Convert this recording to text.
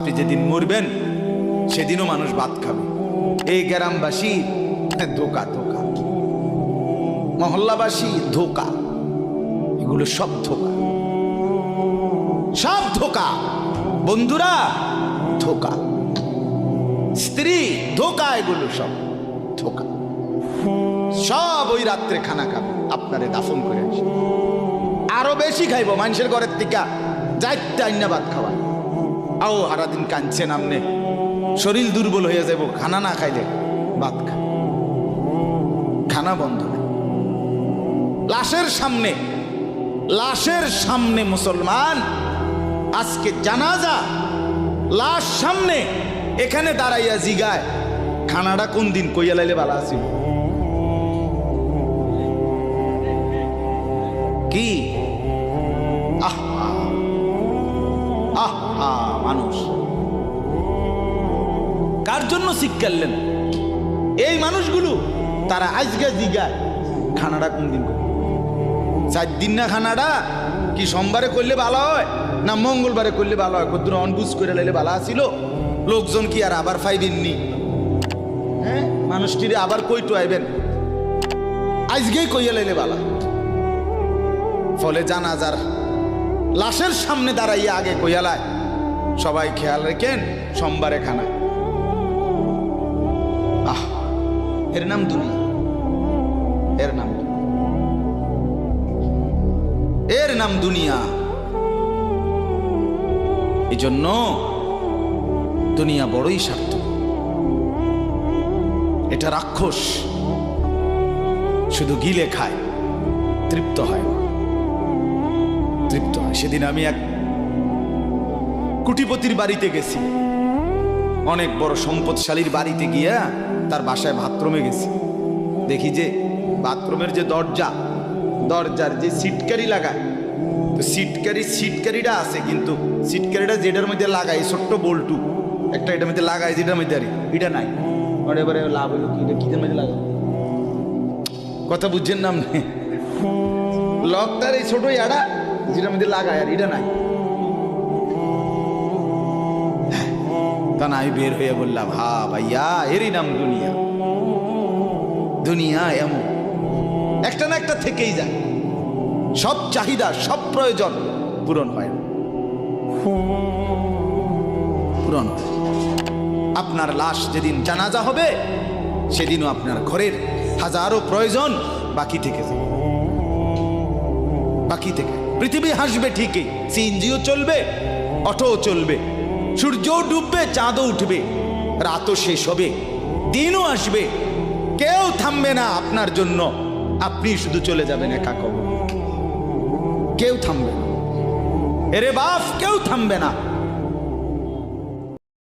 আপনি যেদিন মরবেন সেদিনও মানুষ ভাত খাবে। এই গ্রামবাসী ধোকা ধোকা, মহল্লাবাসী ধোকা, এগুলো সব ধোকা, সব ধোকা। বন্ধুরা ধোকা, স্ত্রী ধোকা, এগুলো সব ধোকা। সব ওই রাত্রে খানা খাবে, আপনারে দাফন করে আসে। আরো বেশি খাইব মানুষের ঘরের থেকে যাইতে আইনা ভাত খাওয়া। আও সারাদিন কাঁদছেন আমনে, শরীর দুর্বল হয়ে যাব খানা না খাইলে। ভাত খা, খানা বন্ধ। লাশের সামনে, লাশের সামনে মুসলমান আজকে জানাজা, লাশ সামনে, এখানে দাঁড়াইয়া জিগায় খানাটা কোন দিন কইয়া লাইলে ভালো আছিল। কি আহা আহা, মানুষ কার জন্য শিক্ষালেন? এই মানুষগুলো তারা আজকে জিগায় খানাটা কোন দিন করবে। 4 দিন না খানাটা কি সোমবারে করলে ভালো হয় না মঙ্গলবারে করলে ভালো হয়? কত অনবুঝ করে লাইলে ভালো আছিল। লোকজন কি আর আবার পাইবেননি? হ্যাঁ, মানুষটিরে আবার কইটো আইবেন, আজকেই কইয়া লাইলে ভালো। ফলে জানাজার লাশের সামনে দাঁড়াইয়া আগে কইয়ালায় সবাই খেয়াল রেখেন সোমবারে খানা। আহ, এর নাম দুনিয়া, এর নাম, এর নাম দুনিয়া। এই জন্য দুনিয়া বড়ই স্বার্থ, এটা রাক্ষস, শুধু গিলে খায়, তৃপ্ত হয় না, তৃপ্ত হয়। সেদিন আমি এক কুটিপতির বাড়িতে গেছি, অনেক বড় সম্পদশালীর বাড়িতে গিয়া তার বাসায় বাথরুমে গেছি। দেখি যে বাথরুমের যে দরজা, দরজার যে সিটকারি লাগায়, তো সিটকারিটা আছে, কিন্তু সিটকারিটা যেটার মধ্যে লাগায় ছোট্ট বল্টু একটা, এটার মধ্যে লাগায় যেটার মধ্যে আর এটা নাই। এবারে লাভ হইল কি, এটা কিদের মধ্যে লাগায়? কথা বুঝছেন না আপনি? লকটার এই ছোট ইয়াটা যেটার মধ্যে লাগায় আর এটা নাই। তখন আমি বের হয়ে বললাম, হা ভাইয়া, এরই নাম দুনিয়া। দুনিয়া এমন একটা না একটা থেকেই যায়, সব চাহিদা সব প্রয়োজন পূরণ হয়, পূরণ হয়। আপনার লাশ যেদিন জানাজা হবে সেদিনও আপনার ঘরের হাজারো প্রয়োজন বাকি থেকে যাবে, বাকি থেকে। পৃথিবী হাসবে ঠিকই, সিএনজিও চলবে, অটোও চলবে, সূর্যও ডুববে, চাঁদও উঠবে, রাতও শেষ হবে, দিনও আসবে, কেউ থামবে না আপনার জন্য। আপনি শুধু চলে যাবেন একা কবর, কেউ থামবে না। এরে বাপ, কেউ থামবে না।